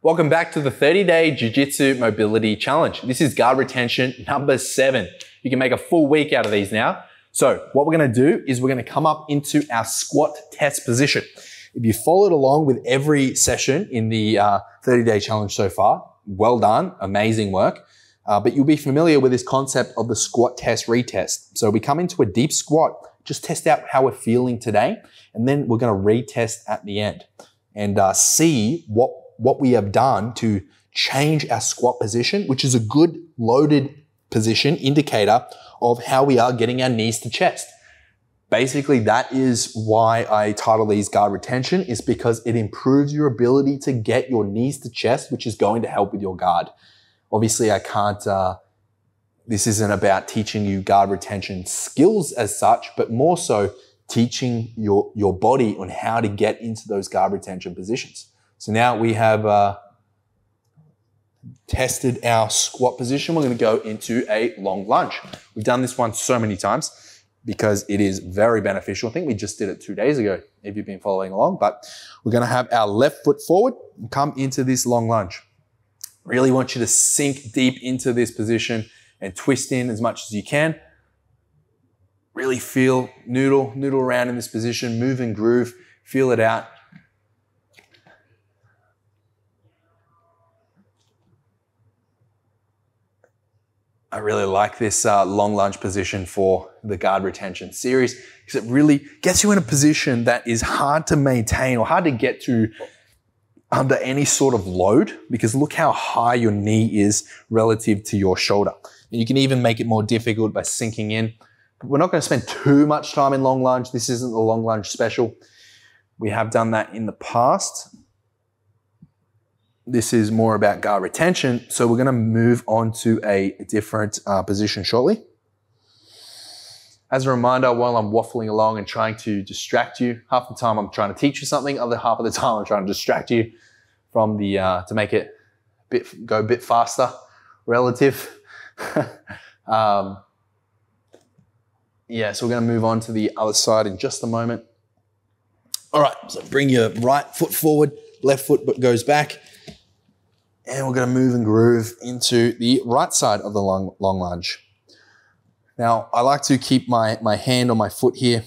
Welcome back to the 30-day Jiu-Jitsu Mobility Challenge. This is guard retention number 7. You can make a full week out of these now. So what we're gonna do is we're gonna come up into our squat test position. If you followed along with every session in the 30-day challenge so far, well done, amazing work. But you'll be familiar with this concept of the squat test retest. So we come into a deep squat, just test out how we're feeling today, and then we're gonna retest at the end and see what we have done to change our squat position, which is a good loaded position indicator of how we are getting our knees to chest. Basically, that is why I title these guard retention, is because it improves your ability to get your knees to chest, which is going to help with your guard. Obviously, I can't, this isn't about teaching you guard retention skills as such, but more so teaching your body on how to get into those guard retention positions. So now we have tested our squat position. We're going to go into a long lunge. We've done this one so many times because it is very beneficial. I think we just did it 2 days ago if you've been following along, but we're going to have our left foot forward and come into this long lunge. Really want you to sink deep into this position and twist in as much as you can. Really feel, noodle around in this position, move and groove, feel it out. I really like this long lunge position for the guard retention series because it really gets you in a position that is hard to maintain or hard to get to under any sort of load, because look how high your knee is relative to your shoulder. And you can even make it more difficult by sinking in. But we're not going to spend too much time in long lunge. This isn't the long lunge special. We have done that in the past. This is more about guard retention, so we're going to move on to a different position shortly. As a reminder, while I'm waffling along and trying to distract you, half the time I'm trying to teach you something, other half of the time I'm trying to distract you from the to make it go a bit faster relative. Yeah, so we're going to move on to the other side in just a moment. All right, so bring your right foot forward, left foot goes back. And we're going to move and groove into the right side of the long lunge. Now, I like to keep my hand on my foot here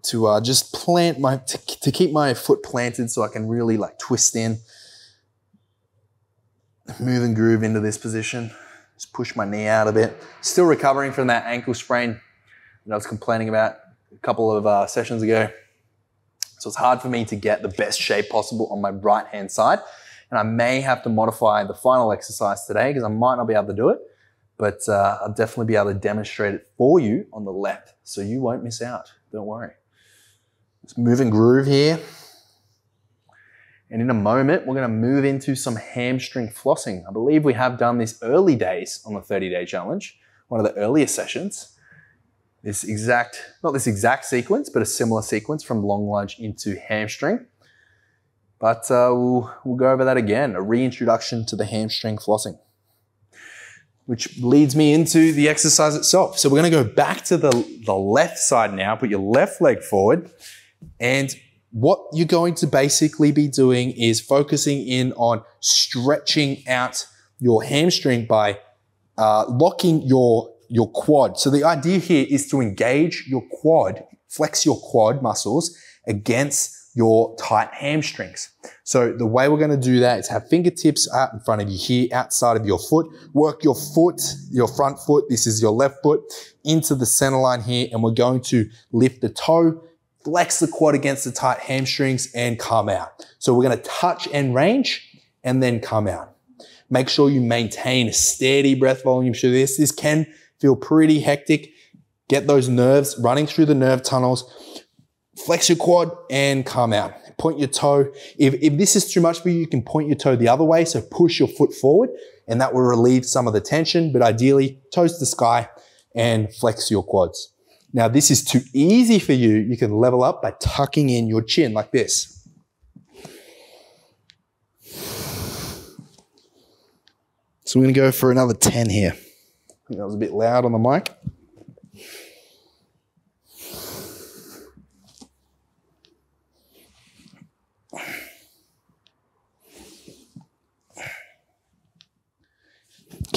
to just plant to keep my foot planted so I can really like twist in, move and groove into this position. Just push my knee out a bit. Still recovering from that ankle sprain that I was complaining about a couple of sessions ago. So it's hard for me to get the best shape possible on my right-hand side. And I may have to modify the final exercise today because I might not be able to do it, but I'll definitely be able to demonstrate it for you on the left so you won't miss out. Don't worry. Let's move and groove here. And in a moment, we're going to move into some hamstring flossing. I believe we have done this early days on the 30-day challenge, one of the earlier sessions. Not this exact sequence, but a similar sequence from long lunge into hamstring. But we'll go over that again, a reintroduction to the hamstring flossing, which leads me into the exercise itself. So we're going to go back to the left side now, put your left leg forward, and what you're going to basically be doing is focusing in on stretching out your hamstring by locking your quad. So the idea here is to engage your quad, flex your quad muscles against your tight hamstrings. So the way we're going to do that is have fingertips out in front of you here, outside of your foot. Work your foot, your front foot, this is your left foot, into the center line here, and we're going to lift the toe, flex the quad against the tight hamstrings, and come out. So we're going to touch and range, and then come out. Make sure you maintain a steady breath volume through this. This can feel pretty hectic. Get those nerves running through the nerve tunnels. Flex your quad and come out. Point your toe. If this is too much for you, you can point your toe the other way. So push your foot forward and that will relieve some of the tension. But ideally, toes to the sky and flex your quads. Now, this is too easy for you. You can level up by tucking in your chin like this. So we're going to go for another 10 here. I think that was a bit loud on the mic.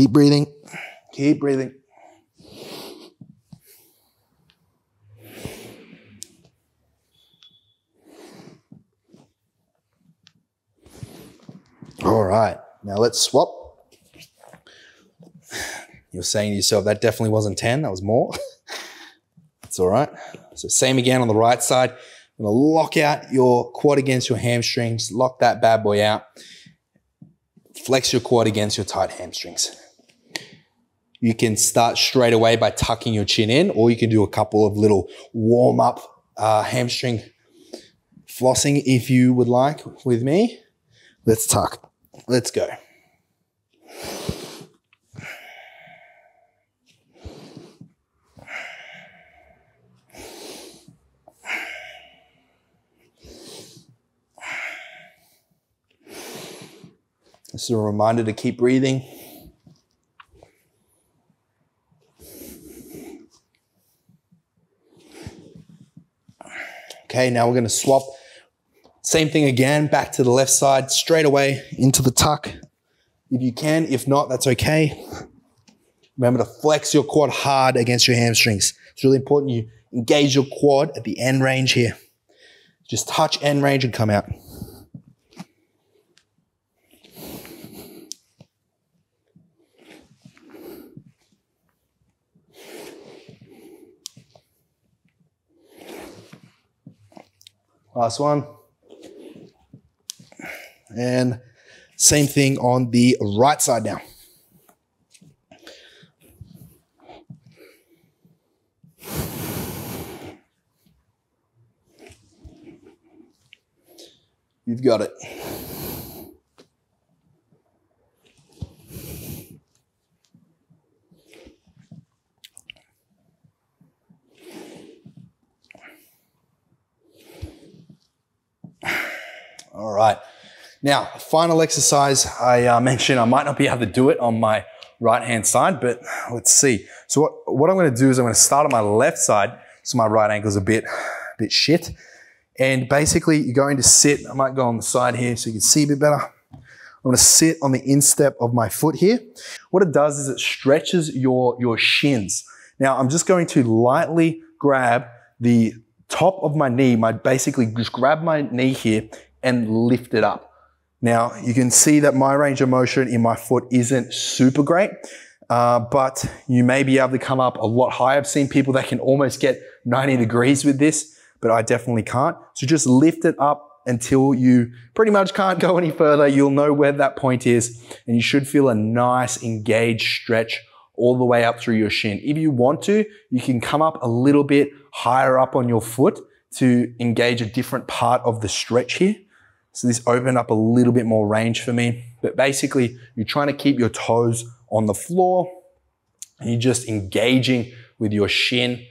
Keep breathing. Keep breathing. All right, now let's swap. You're saying to yourself, that definitely wasn't 10, that was more. It's all right. So same again on the right side. I'm gonna lock out your quad against your hamstrings, lock that bad boy out. Flex your quad against your tight hamstrings. You can start straight away by tucking your chin in, or you can do a couple of little warm-up hamstring flossing if you would like with me. Let's tuck. Let's go. This is a reminder to keep breathing. Okay, now we're going to swap. Same thing again, back to the left side, straight away into the tuck. If you can, if not, that's okay. Remember to flex your quad hard against your hamstrings. It's really important you engage your quad at the end range here. Just touch end range and come out. Last one. And same thing on the right side now. You've got it. All right. Now, final exercise. I mentioned I might not be able to do it on my right-hand side, but let's see. So what I'm going to do is I'm going to start on my left side, so my right ankle's a bit shit. And basically, you're going to sit. I might go on the side here so you can see a bit better. I'm going to sit on the instep of my foot here. What it does is it stretches your shins. Now, I'm just going to lightly grab the top of my knee, basically just grab my knee here and lift it up. Now, you can see that my range of motion in my foot isn't super great, but you may be able to come up a lot higher. I've seen people that can almost get 90 degrees with this, but I definitely can't. So just lift it up until you pretty much can't go any further. You'll know where that point is, and you should feel a nice engaged stretch all the way up through your shin. If you want to, you can come up a little bit higher up on your foot to engage a different part of the stretch here. So this opened up a little bit more range for me. But basically, you're trying to keep your toes on the floor and you're just engaging with your shin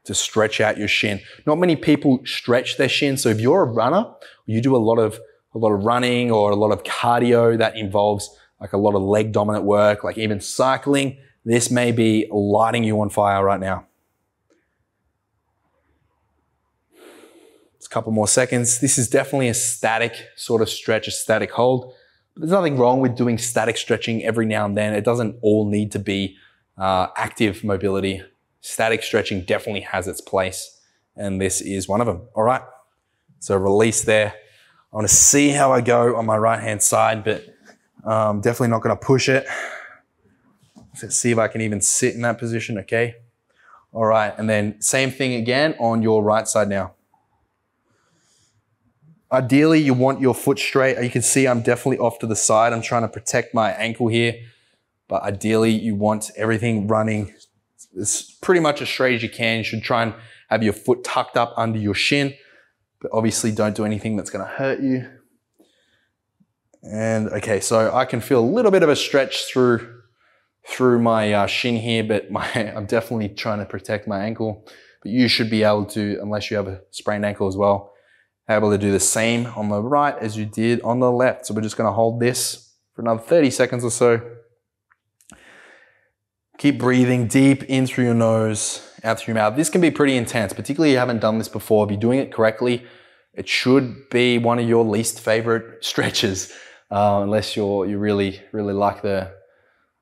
to stretch out your shin. Not many people stretch their shin. So if you're a runner, you do a lot of running or a lot of cardio that involves like a lot of leg dominant work, like even cycling, this may be lighting you on fire right now. It's a couple more seconds. This is definitely a static sort of stretch, a static hold. But there's nothing wrong with doing static stretching every now and then. It doesn't all need to be active mobility. Static stretching definitely has its place, and this is one of them. All right, so release there. I want to see how I go on my right-hand side, but definitely not going to push it. Let's see if I can even sit in that position, okay? All right, and then same thing again on your right side now. Ideally, you want your foot straight. You can see I'm definitely off to the side. I'm trying to protect my ankle here, but ideally you want everything running as pretty much as straight as you can. You should try and have your foot tucked up under your shin, but obviously don't do anything that's going to hurt you. And okay, so I can feel a little bit of a stretch through my shin here, but I'm definitely trying to protect my ankle. But you should be able to, unless you have a sprained ankle as well, able to do the same on the right as you did on the left. So we're just going to hold this for another 30 seconds or so. Keep breathing deep in through your nose, out through your mouth. This can be pretty intense, particularly if you haven't done this before. If you're doing it correctly, it should be one of your least favorite stretches, unless you really like the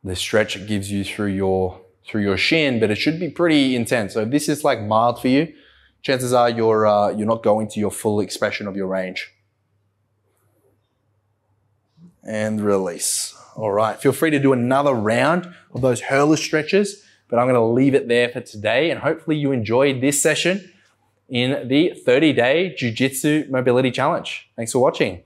the stretch it gives you through your shin, but it should be pretty intense. So if this is like mild for you, chances are you're not going to your full expression of your range. And release. All right, feel free to do another round of those hurler stretches, but I'm gonna leave it there for today, and hopefully you enjoyed this session in the 30-day Jiu-Jitsu Mobility Challenge. Thanks for watching.